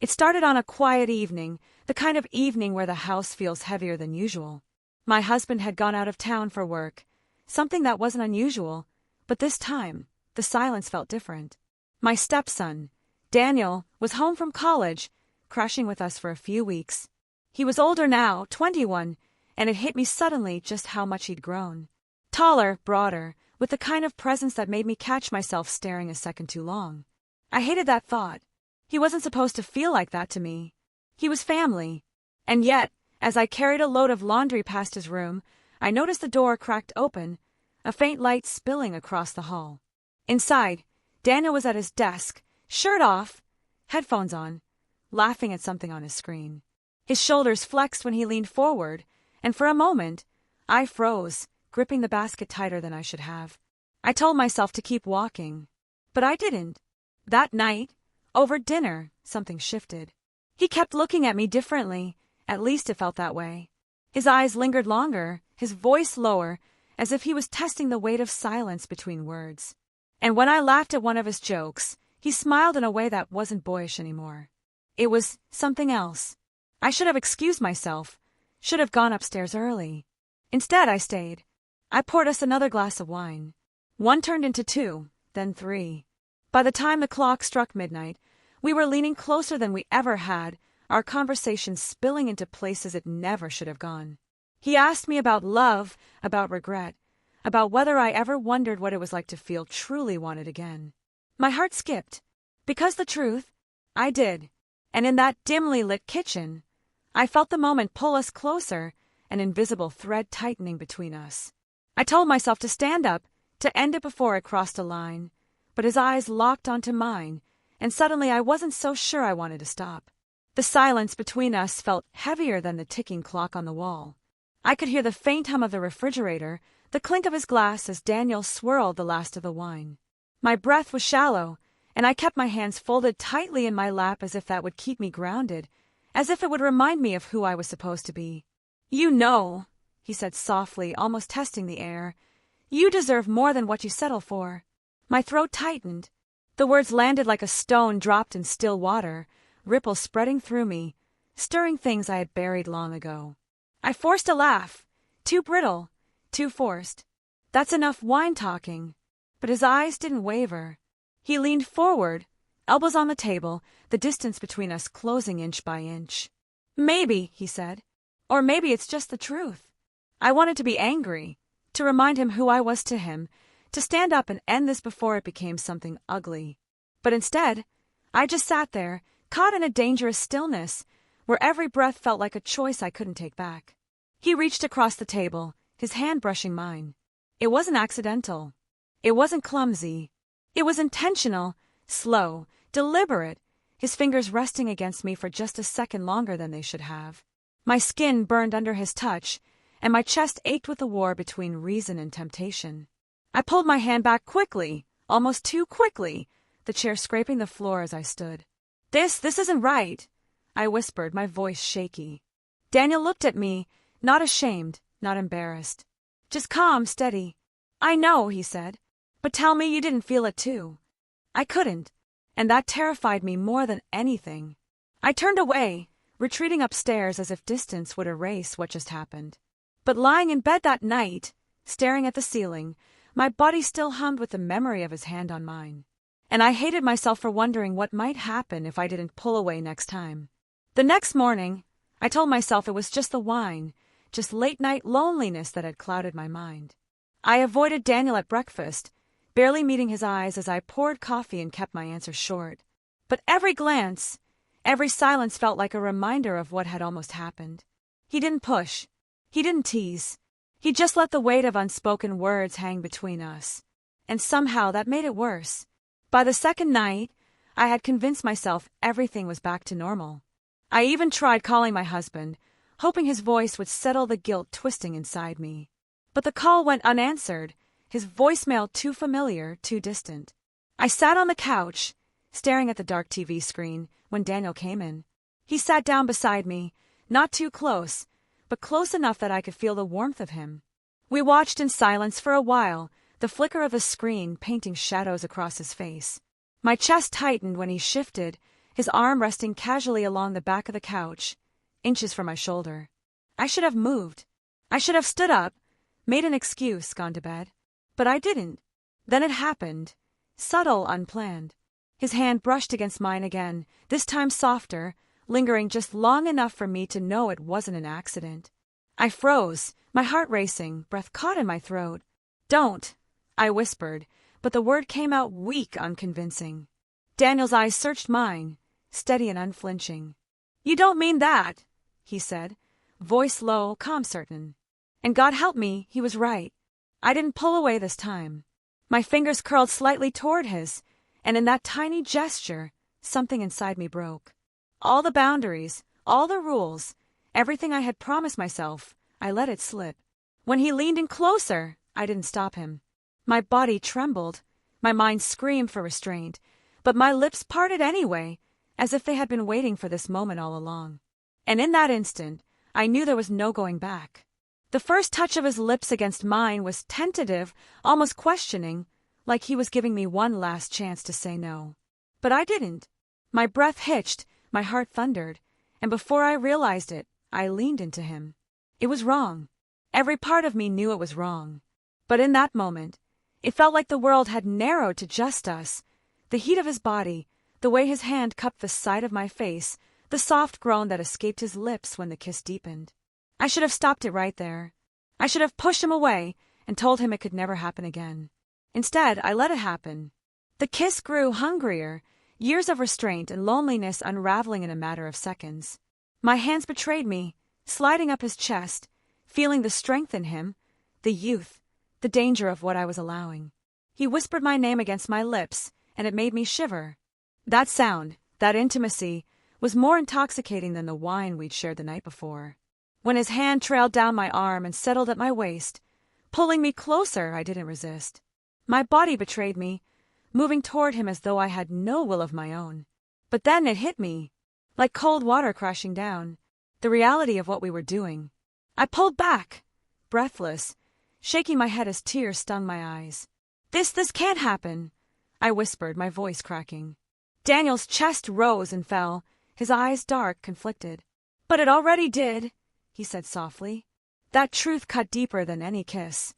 It started on a quiet evening, the kind of evening where the house feels heavier than usual. My husband had gone out of town for work, something that wasn't unusual, but this time, the silence felt different. My stepson, Daniel, was home from college, crashing with us for a few weeks. He was older now, 21, and it hit me suddenly just how much he'd grown. Taller, broader, with the kind of presence that made me catch myself staring a second too long. I hated that thought. He wasn't supposed to feel like that to me. He was family. And yet, as I carried a load of laundry past his room, I noticed the door cracked open, a faint light spilling across the hall. Inside, Daniel was at his desk, shirt off, headphones on, laughing at something on his screen. His shoulders flexed when he leaned forward, and for a moment, I froze, gripping the basket tighter than I should have. I told myself to keep walking, but I didn't. That night, over dinner, something shifted. He kept looking at me differently, at least it felt that way. His eyes lingered longer, his voice lower, as if he was testing the weight of silence between words. And when I laughed at one of his jokes, he smiled in a way that wasn't boyish anymore. It was something else. I should have excused myself, should have gone upstairs early. Instead, I stayed. I poured us another glass of wine. One turned into 2, then 3. By the time the clock struck midnight, we were leaning closer than we ever had, our conversation spilling into places it never should have gone. He asked me about love, about regret, about whether I ever wondered what it was like to feel truly wanted again. My heart skipped, because the truth, I did. And in that dimly lit kitchen, I felt the moment pull us closer, an invisible thread tightening between us. I told myself to stand up, to end it before it crossed a line, but his eyes locked onto mine, and suddenly I wasn't so sure I wanted to stop. The silence between us felt heavier than the ticking clock on the wall. I could hear the faint hum of the refrigerator, the clink of his glass as Daniel swirled the last of the wine. My breath was shallow, and I kept my hands folded tightly in my lap as if that would keep me grounded, as if it would remind me of who I was supposed to be. "You know," he said softly, almost testing the air, "you deserve more than what you settle for." My throat tightened. The words landed like a stone dropped in still water, ripples spreading through me, stirring things I had buried long ago. I forced a laugh, too brittle, too forced. "That's enough wine talking." But his eyes didn't waver. He leaned forward, elbows on the table, the distance between us closing inch by inch. "Maybe," he said, "or maybe it's just the truth." I wanted to be angry, to remind him who I was to him, to stand up and end this before it became something ugly. But instead, I just sat there, caught in a dangerous stillness, where every breath felt like a choice I couldn't take back. He reached across the table, his hand brushing mine. It wasn't accidental. It wasn't clumsy. It was intentional, slow, deliberate, his fingers resting against me for just a second longer than they should have. My skin burned under his touch, and my chest ached with the war between reason and temptation. I pulled my hand back quickly, almost too quickly, the chair scraping the floor as I stood. This isn't right," I whispered, my voice shaky. Daniel looked at me, not ashamed, not embarrassed. "Just calm, steady." "I know," he said, "but tell me you didn't feel it too." I couldn't, and that terrified me more than anything. I turned away, retreating upstairs as if distance would erase what just happened. But lying in bed that night, staring at the ceiling, my body still hummed with the memory of his hand on mine. And I hated myself for wondering what might happen if I didn't pull away next time. The next morning, I told myself it was just the wine, just late-night loneliness that had clouded my mind. I avoided Daniel at breakfast, barely meeting his eyes as I poured coffee and kept my answers short. But every glance, every silence felt like a reminder of what had almost happened. He didn't push. He didn't tease. He just let the weight of unspoken words hang between us. And somehow that made it worse. By the second night, I had convinced myself everything was back to normal. I even tried calling my husband, hoping his voice would settle the guilt twisting inside me. But the call went unanswered, his voicemail too familiar, too distant. I sat on the couch, staring at the dark TV screen, when Daniel came in. He sat down beside me, not too close, but close enough that I could feel the warmth of him. We watched in silence for a while, the flicker of the screen painting shadows across his face. My chest tightened when he shifted, his arm resting casually along the back of the couch, inches from my shoulder. I should have moved. I should have stood up, made an excuse, gone to bed. But I didn't. Then it happened. Subtle, unplanned. His hand brushed against mine again, this time softer, lingering just long enough for me to know it wasn't an accident. I froze, my heart racing, breath caught in my throat. "Don't," I whispered, but the word came out weak, unconvincing. Daniel's eyes searched mine, steady and unflinching. "You don't mean that," he said, voice low, calm certain. And God help me, he was right. I didn't pull away this time. My fingers curled slightly toward his, and in that tiny gesture, something inside me broke. All the boundaries, all the rules, everything I had promised myself, I let it slip. When he leaned in closer, I didn't stop him. My body trembled, my mind screamed for restraint, but my lips parted anyway, as if they had been waiting for this moment all along. And in that instant, I knew there was no going back. The first touch of his lips against mine was tentative, almost questioning, like he was giving me one last chance to say no. But I didn't. My breath hitched, my heart thundered, and before I realized it, I leaned into him. It was wrong. Every part of me knew it was wrong. But in that moment, it felt like the world had narrowed to just us. The heat of his body, the way his hand cupped the side of my face, the soft groan that escaped his lips when the kiss deepened. I should have stopped it right there. I should have pushed him away and told him it could never happen again. Instead, I let it happen. The kiss grew hungrier, years of restraint and loneliness unraveling in a matter of seconds. My hands betrayed me, sliding up his chest, feeling the strength in him, the youth, the danger of what I was allowing. He whispered my name against my lips, and it made me shiver. That sound, that intimacy, was more intoxicating than the wine we'd shared the night before. When his hand trailed down my arm and settled at my waist, pulling me closer, I didn't resist. My body betrayed me, moving toward him as though I had no will of my own. But then it hit me, like cold water crashing down, the reality of what we were doing. I pulled back, breathless, shaking my head as tears stung my eyes. This can't happen," I whispered, my voice cracking. Daniel's chest rose and fell, his eyes dark, conflicted. "But it already did," he said softly. That truth cut deeper than any kiss.